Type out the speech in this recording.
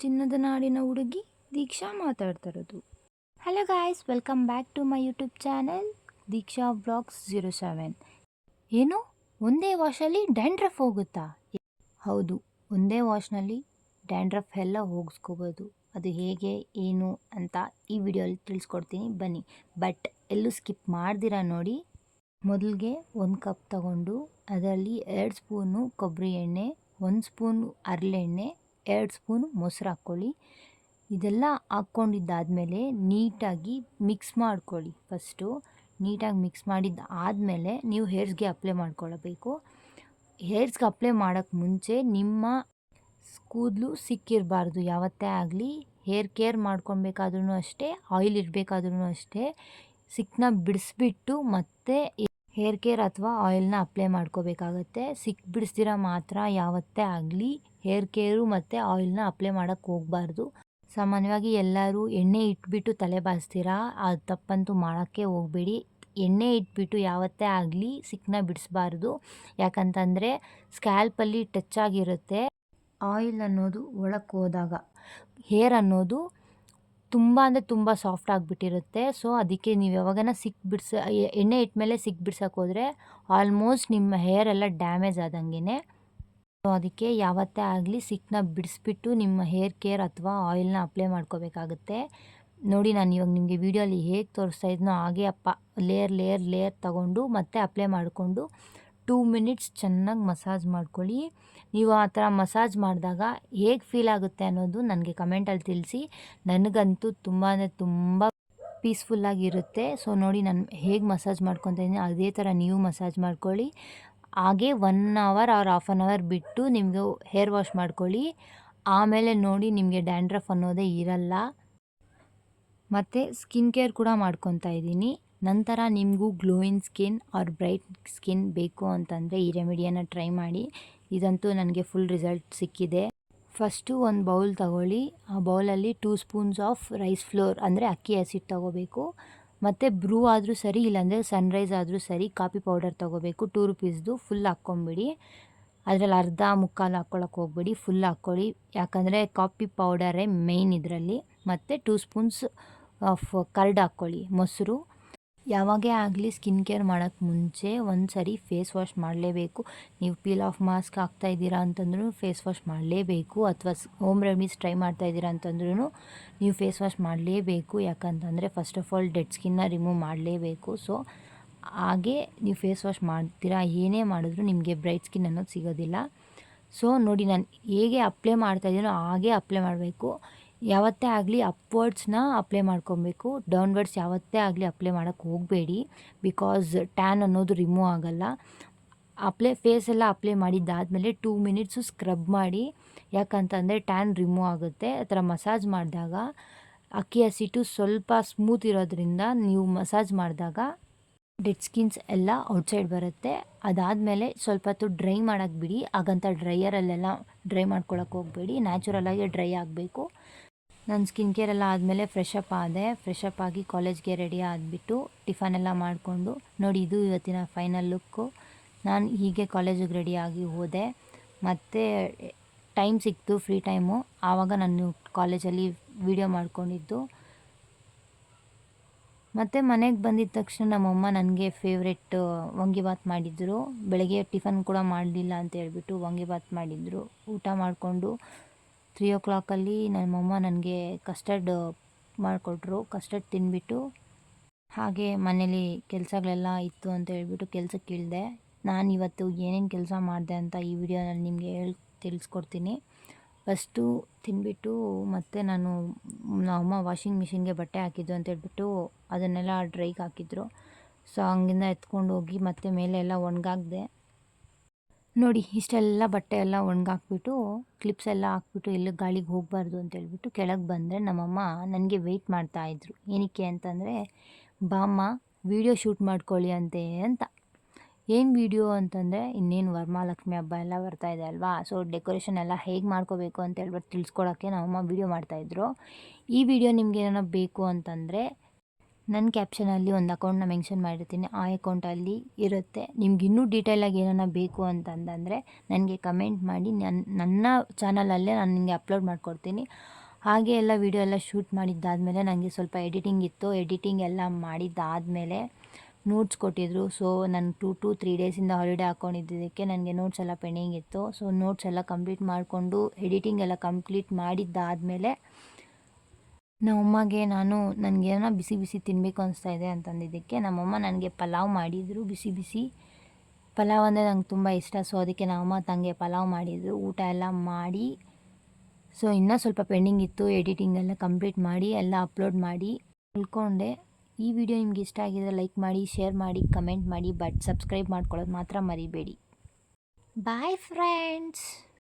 ಚಿನ್ನದ ನಾಡಿನ ಹುಡುಗಿ ದೀಕ್ಷಾ ಮಾತಾಡ್ತಾ ಇರೋದು. Hello guys, welcome back to my YouTube channel Deeksha vlogs 07. ಏನು ಒಂದೇ ವಾಶಲ್ಲಿ ಡ್ಯಾಂಡ್ರಫ್ ಹೋಗುತ್ತಾ? ಹೌದು, ಒಂದೇ ವಾಶ್ನಲ್ಲಿ ಡ್ಯಾಂಡ್ರಫ್ ಎಲ್ಲ ಹೋಗಿಸ್ಕೋಬೋದು. ಅದು ಹೇಗೆ ಏನು ಅಂತ ಈ ವಿಡಿಯೋಲಿ ತಿಳಿಸ್ಕೊಡ್ತೀನಿ, ಬನ್ನಿ. ಬಟ್ ಎಲ್ಲೂ ಸ್ಕಿಪ್ ಮಾಡ್ದಿರಾ ನೋಡಿ. ಮೊದಲಿಗೆ ಒಂದು ಕಪ್ ತಗೊಂಡು ಅದರಲ್ಲಿ 2 ಸ್ಪೂನು ಕೊಬ್ಬರಿ ಎಣ್ಣೆ, 1 ಸ್ಪೂನು ಹರಳೆಣ್ಣೆ, 2 ಸ್ಪೂನು ಮೊಸರು ಹಾಕ್ಕೊಳ್ಳಿ. ಇದೆಲ್ಲ ಹಾಕ್ಕೊಂಡಿದ್ದಾದಮೇಲೆ ನೀಟಾಗಿ ಮಿಕ್ಸ್ ಮಾಡ್ಕೊಳ್ಳಿ. ಫಸ್ಟು ನೀಟಾಗಿ ಮಿಕ್ಸ್ ಮಾಡಿದ್ದಾದಮೇಲೆ ನೀವು ಹೇರ್ಸ್ಗೆ ಅಪ್ಲೈ ಮಾಡ್ಕೊಳ್ಳಬೇಕು. ಹೇರ್ಸ್ಗೆ ಅಪ್ಲೈ ಮಾಡೋಕ್ಕೆ ಮುಂಚೆ ನಿಮ್ಮ ಕೂದಲು ಸಿಕ್ಕಿರಬಾರ್ದು ಯಾವತ್ತೇ ಆಗಲಿ. ಹೇರ್ ಕೇರ್ ಮಾಡ್ಕೊಬೇಕಾದ್ರೂ ಅಷ್ಟೇ, ಆಯಿಲ್ ಇರಬೇಕಾದ್ರೂ ಅಷ್ಟೇ, ಸಿಕ್ಕನ್ನ ಬಿಡಿಸ್ಬಿಟ್ಟು ಮತ್ತೆ ಹೇರ್ ಕೇರ್ ಅಥವಾ ಆಯಿಲ್ನ ಅಪ್ಲೈ ಮಾಡ್ಕೋಬೇಕಾಗತ್ತೆ. ಸಿಕ್ ಬಿಡಿಸ್ದಿರ ಮಾತ್ರ ಯಾವತ್ತೇ ಆಗಲಿ ಹೇರ್ ಕೇರು ಮತ್ತು ಆಯಿಲ್ನ ಅಪ್ಲೈ ಮಾಡೋಕ್ಕೆ ಹೋಗಬಾರ್ದು. ಸಾಮಾನ್ಯವಾಗಿ ಎಲ್ಲರೂ ಎಣ್ಣೆ ಇಟ್ಬಿಟ್ಟು ತಲೆ ಬಾಚ್ತೀರಾ, ಅದು ತಪ್ಪಂತೂ ಮಾಡೋಕ್ಕೆ ಹೋಗಬೇಡಿ. ಎಣ್ಣೆ ಇಟ್ಬಿಟ್ಟು ಯಾವತ್ತೇ ಆಗಲಿ ಸಿಕ್ಕನ್ನ ಬಿಡಿಸ್ಬಾರ್ದು. ಯಾಕಂತಂದರೆ ಸ್ಕ್ಯಾಲ್ಪಲ್ಲಿ ಟಚ್ ಆಗಿರುತ್ತೆ. ಆಯಿಲ್ ಅನ್ನೋದು ಒಳಕ್ಕೆ ಹೋದಾಗ ಹೇರ್ ಅನ್ನೋದು ತುಂಬ ಅಂದರೆ ತುಂಬ ಸಾಫ್ಟ್ ಆಗಿಬಿಟ್ಟಿರುತ್ತೆ. ಸೊ ಅದಕ್ಕೆ ನೀವು ಯಾವಾಗನ ಎಣ್ಣೆ ಇಟ್ಮೇಲೆ ಬಿಡ್ಸೋಕೆ ಹೋದರೆ ಆಲ್ಮೋಸ್ಟ್ ನಿಮ್ಮ ಹೇರ್ ಎಲ್ಲ ಡ್ಯಾಮೇಜ್ ಆದಂಗೆ. ಸೊ ಅದಕ್ಕೆ ಯಾವತ್ತೇ ಆಗಲಿ ಸಿಕ್ಕನ್ನ ಬಿಡಿಸ್ಬಿಟ್ಟು ನಿಮ್ಮ ಹೇರ್ ಕೇರ್ ಅಥವಾ ಆಯಿಲ್ನ ಅಪ್ಲೈ ಮಾಡ್ಕೋಬೇಕಾಗುತ್ತೆ. ನೋಡಿ, ನಾನು ಇವಾಗ ನಿಮಗೆ ವೀಡಿಯೋಲಿ ಹೇಗೆ ತೋರಿಸ್ತಾ ಇದ್ನೋ ಹಾಗೆ ಲೇಯರ್ ತಗೊಂಡು ಮತ್ತೆ ಅಪ್ಲೈ ಮಾಡಿಕೊಂಡು 2 ಮಿನಿಟ್ಸ್ ಚೆನ್ನಾಗಿ ಮಸಾಜ್ ಮಾಡ್ಕೊಳ್ಳಿ. ನೀವು ಆ ಥರ ಮಸಾಜ್ ಮಾಡಿದಾಗ ಹೇಗೆ ಫೀಲ್ ಆಗುತ್ತೆ ಅನ್ನೋದು ನನಗೆ ಕಮೆಂಟಲ್ಲಿ ತಿಳಿಸಿ. ನನಗಂತೂ ತುಂಬ ಅಂದರೆ ತುಂಬ ಪೀಸ್ಫುಲ್ಲಾಗಿರುತ್ತೆ. ಸೊ ನೋಡಿ, ನಾನು ಹೇಗೆ ಮಸಾಜ್ ಮಾಡ್ಕೊತಾ ಇದ್ದೀನಿ ಅದೇ ಥರ ನೀವು ಮಸಾಜ್ ಮಾಡ್ಕೊಳ್ಳಿ. ಹಾಗೆ 1 hour or half an hour ಬಿಟ್ಟು ನಿಮ್ಮದು ಹೇರ್ ವಾಶ್ ಮಾಡ್ಕೊಳ್ಳಿ. ಆಮೇಲೆ ನೋಡಿ ನಿಮಗೆ ಡ್ಯಾಂಡ್ರಫ್ ಅನ್ನೋದೇ ಇರಲ್ಲ. ಮತ್ತು ಸ್ಕಿನ್ ಕೇರ್ ಕೂಡ ಮಾಡ್ಕೊತಾ ಇದ್ದೀನಿ. ನಂತರ ನಿಮಗೂ glowing skin or bright skin ಬೇಕು ಅಂತಂದರೆ ಈ ರೆಮಿಡಿಯನ್ನು ಟ್ರೈ ಮಾಡಿ. ಇದಂತೂ ನನಗೆ ಫುಲ್ ರಿಸಲ್ಟ್ ಸಿಕ್ಕಿದೆ. ಫಸ್ಟು ಒಂದು ಬೌಲ್ ತಗೊಳ್ಳಿ. ಆ ಬೌಲಲ್ಲಿ 2 ಸ್ಪೂನ್ಸ್ ಆಫ್ ರೈಸ್ ಫ್ಲೋರ್ ಅಂದರೆ ಅಕ್ಕಿ ಹಸಿಟ್ಟು ತೊಗೋಬೇಕು. ಮತ್ತು ಬ್ರೂ ಆದರೂ ಸರಿ, ಇಲ್ಲಾಂದರೆ ಸನ್ರೈಸ್ ಆದರೂ ಸರಿ, ಕಾಫಿ ಪೌಡರ್ ತೊಗೋಬೇಕು. 2 ರುಪೀಸ್ದು ಫುಲ್ ಹಾಕ್ಕೊಂಬಿಡಿ. ಅದರಲ್ಲಿ ಅರ್ಧ ಮುಕ್ಕಾಲು ಹಾಕ್ಕೊಳಕ್ಕೆ ಹೋಗ್ಬೇಡಿ, ಫುಲ್ ಹಾಕ್ಕೊಳ್ಳಿ. ಯಾಕಂದರೆ ಕಾಫಿ ಪೌಡರೇ ಮೇಯ್ನ್ ಇದರಲ್ಲಿ. ಮತ್ತು 2 ಸ್ಪೂನ್ಸ್ ಆಫ್ ಕರ್ಡ್ ಹಾಕ್ಕೊಳ್ಳಿ, ಮೊಸರು. ಯಾವಾಗೇ ಆಗಲಿ ಸ್ಕಿನ್ ಕೇರ್ ಮಾಡೋಕ್ಕೆ ಮುಂಚೆ ಒಂದು ಸರಿ ಫೇಸ್ ವಾಶ್ ಮಾಡಲೇಬೇಕು. ನೀವು ಪೀಲ್ ಆಫ್ ಮಾಸ್ಕ್ ಹಾಕ್ತಾಯಿದ್ದೀರಾ ಅಂತಂದ್ರೂ ಫೇಸ್ ವಾಶ್ ಮಾಡಲೇಬೇಕು, ಅಥವಾ ಹೋಮ್ ರೆಮಿಡೀಸ್ ಟ್ರೈ ಮಾಡ್ತಾಯಿದ್ದೀರಾ ಅಂತಂದ್ರೂ ನೀವು ಫೇಸ್ ವಾಶ್ ಮಾಡಲೇಬೇಕು. ಯಾಕಂತಂದರೆ ಫಸ್ಟ್ ಆಫ್ ಆಲ್ ಡೆಡ್ ಸ್ಕಿನ್ನ ರಿಮೂವ್ ಮಾಡಲೇಬೇಕು. ಸೊ ಹಾಗೆ ನೀವು ಫೇಸ್ ವಾಶ್ ಮಾಡ್ತೀರಾ, ಏನೇ ಮಾಡಿದ್ರೂ ನಿಮಗೆ ಬ್ರೈಟ್ ಸ್ಕಿನ್ ಅನ್ನೋದು ಸಿಗೋದಿಲ್ಲ. ಸೊ ನೋಡಿ, ನಾನು ಹೇಗೆ ಅಪ್ಲೈ ಮಾಡ್ತಾಯಿದ್ದೀನೋ ಹಾಗೆ ಅಪ್ಲೈ ಮಾಡಬೇಕು. ಯಾವತ್ತೇ ಆಗಲಿ ಅಪ್ವರ್ಡ್ಸ್ನ ಅಪ್ಲೈ ಮಾಡ್ಕೊಬೇಕು, ಡೌನ್ವರ್ಡ್ಸ್ ಯಾವತ್ತೇ ಆಗಲಿ ಅಪ್ಲೈ ಮಾಡೋಕ್ಕೆ ಹೋಗಬೇಡಿ. ಬಿಕಾಸ್ ಟ್ಯಾನ್ ಅನ್ನೋದು ರಿಮೂವ್ ಆಗೋಲ್ಲ. ಫೇಸೆಲ್ಲ ಅಪ್ಲೈ ಮಾಡಿದ್ದಾದಮೇಲೆ 2 ಮಿನಿಟ್ಸು ಸ್ಕ್ರಬ್ ಮಾಡಿ. ಯಾಕಂತಂದರೆ ಟ್ಯಾನ್ ರಿಮೂವ್ ಆಗುತ್ತೆ. ಆ ಥರ ಮಸಾಜ್ ಮಾಡಿದಾಗ ಅಕ್ಕಿ ಹಸಿಟ್ಟು ಸ್ವಲ್ಪ ಸ್ಮೂತ್ ಇರೋದ್ರಿಂದ ನೀವು ಮಸಾಜ್ ಮಾಡಿದಾಗ ಡೆಡ್ ಸ್ಕಿನ್ಸ್ ಎಲ್ಲ ಔಟ್ಸೈಡ್ ಬರುತ್ತೆ. ಅದಾದಮೇಲೆ ಸ್ವಲ್ಪ ಹೊತ್ತು ಡ್ರೈ ಮಾಡೋಕ್ಕೆ ಬಿಡಿ. ಹಾಗಂತ ಡ್ರೈಯರಲ್ಲೆಲ್ಲ ಡ್ರೈ ಮಾಡ್ಕೊಳಕ್ಕೆ ಹೋಗಬೇಡಿ, ನ್ಯಾಚುರಲಾಗಿ ಡ್ರೈ ಆಗಬೇಕು. ನನ್ನ ಸ್ಕಿನ್ ಕೇರ್ ಎಲ್ಲ ಆದಮೇಲೆ ಫ್ರೆಶಪ್ ಆಗಿ ಕಾಲೇಜ್ಗೆ ರೆಡಿ ಆಗಿಬಿಟ್ಟು ಟಿಫನೆಲ್ಲ ಮಾಡಿಕೊಂಡು ನೋಡಿ, ಇದು ಇವತ್ತಿನ ಫೈನಲ್ ಲುಕ್ಕು. ನಾನು ಹೀಗೆ ಕಾಲೇಜಿಗೆ ರೆಡಿಯಾಗಿ ಹೋದೆ. ಮತ್ತು ಟೈಮ್ ಸಿಕ್ತು, ಫ್ರೀ ಟೈಮು, ಆವಾಗ ನಾನು ಕಾಲೇಜಲ್ಲಿ ವೀಡಿಯೋ ಮಾಡ್ಕೊಂಡಿದ್ದು. ಮತ್ತು ಮನೆಗೆ ಬಂದಿದ್ದ ತಕ್ಷಣ ನಮ್ಮಮ್ಮ ನನಗೆ ಫೇವ್ರೆಟ್ ವಾಂಗಿಬಾತ್ ಮಾಡಿದ್ರು. ಬೆಳಗ್ಗೆ ಟಿಫನ್ ಕೂಡ ಮಾಡಲಿಲ್ಲ ಅಂತ ಹೇಳ್ಬಿಟ್ಟು ವಾಂಗಿಬಾತ್ ಮಾಡಿದ್ರು. ಊಟ ಮಾಡಿಕೊಂಡು 3 o'clock ನಮ್ಮಮ್ಮ ನನಗೆ ಕಸ್ಟರ್ಡ್ ಮಾಡಿಕೊಟ್ರು. ಕಸ್ಟರ್ಡ್ ತಿಂದ್ಬಿಟ್ಟು ಹಾಗೆ ಮನೇಲಿ ಕೆಲಸಗಳೆಲ್ಲ ಇತ್ತು ಅಂತ ಹೇಳ್ಬಿಟ್ಟು ಕೆಲಸಕ್ಕೆ ಇಳಿದೆ. ನಾನು ಇವತ್ತು ಏನೇನು ಕೆಲಸ ಮಾಡಿದೆ ಅಂತ ಈ ವಿಡಿಯೋನಲ್ಲಿ ನಿಮಗೆ ತಿಳಿಸ್ಕೊಡ್ತೀನಿ. ಫಸ್ಟು ತಿಂದ್ಬಿಟ್ಟು ಮತ್ತು ನಮ್ಮಮ್ಮ ವಾಷಿಂಗ್ ಮಿಷಿನ್ಗೆ ಬಟ್ಟೆ ಹಾಕಿದ್ದು ಅಂತ ಹೇಳ್ಬಿಟ್ಟು ಅದನ್ನೆಲ್ಲ ಡ್ರೈಗೆ ಹಾಕಿದ್ರು. ಸೊ ಹಂಗಿಂದ ಎತ್ಕೊಂಡು ಹೋಗಿ ಮತ್ತೆ ಮೇಲೆ ಎಲ್ಲ ಒಣಗಾಕಿದೆ. ನೋಡಿ, ಇಷ್ಟೆಲ್ಲ ಬಟ್ಟೆ ಎಲ್ಲ ಒಣಗಾಕ್ಬಿಟ್ಟು ಕ್ಲಿಪ್ಸ್ ಎಲ್ಲ ಹಾಕ್ಬಿಟ್ಟು ಎಲ್ಲೂ ಗಾಳಿಗೆ ಹೋಗಬಾರ್ದು ಅಂತ ಹೇಳ್ಬಿಟ್ಟು ಕೆಳಗೆ ಬಂದರೆ ನಮ್ಮಮ್ಮ ನನಗೆ ವೆಯ್ಟ್ ಮಾಡ್ತಾಯಿದ್ರು. ಏನಕ್ಕೆ ಅಂತಂದರೆ, ಬಾಮ್ಮ ವೀಡಿಯೋ ಶೂಟ್ ಮಾಡ್ಕೊಳ್ಳಿ ಅಂತ. ಏನು ವೀಡಿಯೋ ಅಂತಂದರೆ, ಇನ್ನೇನು ವರಮಹಾಲಕ್ಷ್ಮಿ ಹಬ್ಬ ಎಲ್ಲ ಬರ್ತಾಯಿದೆ ಅಲ್ವಾ. ಸೊ ಡೆಕೋರೇಷನ್ ಎಲ್ಲ ಹೇಗೆ ಮಾಡ್ಕೋಬೇಕು ಅಂತ ಹೇಳ್ಬಿಟ್ಟು ತಿಳ್ಸ್ಕೊಳಕ್ಕೆ ನಮ್ಮಮ್ಮ ವೀಡಿಯೋ ಮಾಡ್ತಾಯಿದ್ರು. ಈ ವಿಡಿಯೋ ನಿಮ್ಗೆ ಏನೋ ಬೇಕು ಅಂತಂದರೆ ನನ್ನ ಕ್ಯಾಪ್ಷನಲ್ಲಿ ಒಂದು ಅಕೌಂಟ್ನ ಮೆನ್ಷನ್ ಮಾಡಿರ್ತೀನಿ. ಆ ಅಕೌಂಟಲ್ಲಿ ಇರುತ್ತೆ. ನಿಮ್ಗೆ ಇನ್ನೂ ಡೀಟೇಲಾಗಿ ಏನಾನ ಬೇಕು ಅಂತಂದರೆ ನನಗೆ ಕಮೆಂಟ್ ಮಾಡಿ. ನನ್ನ ಚಾನಲಲ್ಲೇ ನಾನು ನಿಮಗೆ ಅಪ್ಲೋಡ್ ಮಾಡಿಕೊಡ್ತೀನಿ. ಹಾಗೆ ಎಲ್ಲ ವೀಡಿಯೋ ಎಲ್ಲ ಶೂಟ್ ಮಾಡಿದ್ದಾದಮೇಲೆ ನನಗೆ ಸ್ವಲ್ಪ ಎಡಿಟಿಂಗ್ ಇತ್ತು. ಎಡಿಟಿಂಗ್ ಎಲ್ಲ ಮಾಡಿದ್ದಾದಮೇಲೆ ನೋಟ್ಸ್ ಕೊಟ್ಟಿದ್ದರು. ಸೊ ನಾನು 2 to 3 ಡೇಸಿಂದ ಹಾಲಿಡೇ ಹಾಕ್ಕೊಂಡಿದ್ದಕ್ಕೆ ನನಗೆ ನೋಟ್ಸ್ ಎಲ್ಲ ಪೆಂಡಿಂಗ್ ಇತ್ತು. ಸೊ ನೋಟ್ಸ್ ಎಲ್ಲ ಕಂಪ್ಲೀಟ್ ಮಾಡಿಕೊಂಡು ಎಡಿಟಿಂಗ್ ಎಲ್ಲ ಕಂಪ್ಲೀಟ್ ಮಾಡಿದ್ದಾದಮೇಲೆ ನಮ್ಮಮ್ಮಗೆ ನನಗೇನೋ ಬಿಸಿ ಬಿಸಿ ತಿನ್ನಬೇಕು ಅನಿಸ್ತಾ ಇದೆ ಅಂತಂದಿದ್ದಕ್ಕೆ ನಮ್ಮಮ್ಮ ನನಗೆ ಪಲಾವ್ ಮಾಡಿದರು. ಬಿಸಿ ಬಿಸಿ ಪಲಾವ್ ಅಂದರೆ ನಂಗೆ ತುಂಬ ಇಷ್ಟ. ಸೊ ಅದಕ್ಕೆ ನಮ್ಮಮ್ಮ ತಂಗೆ ಪಲಾವ್ ಮಾಡಿದರು. ಊಟ ಎಲ್ಲ ಮಾಡಿ ಸೊ ಇನ್ನೂ ಸ್ವಲ್ಪ ಪೆಂಡಿಂಗ್ ಇತ್ತು. ಎಡಿಟಿಂಗ್ ಎಲ್ಲ ಕಂಪ್ಲೀಟ್ ಮಾಡಿ ಎಲ್ಲ ಅಪ್ಲೋಡ್ ಮಾಡಿ ತಿಳ್ಕೊಂಡೆ. ಈ ವಿಡಿಯೋ ನಿಮ್ಗೆ ಇಷ್ಟ ಆಗಿದ್ರೆ ಲೈಕ್ ಮಾಡಿ, ಶೇರ್ ಮಾಡಿ, ಕಮೆಂಟ್ ಮಾಡಿ, ಬಟ್ ಸಬ್ಸ್ಕ್ರೈಬ್ ಮಾಡ್ಕೊಳ್ಳೋದು ಮಾತ್ರ ಮರಿಬೇಡಿ. Bye friends.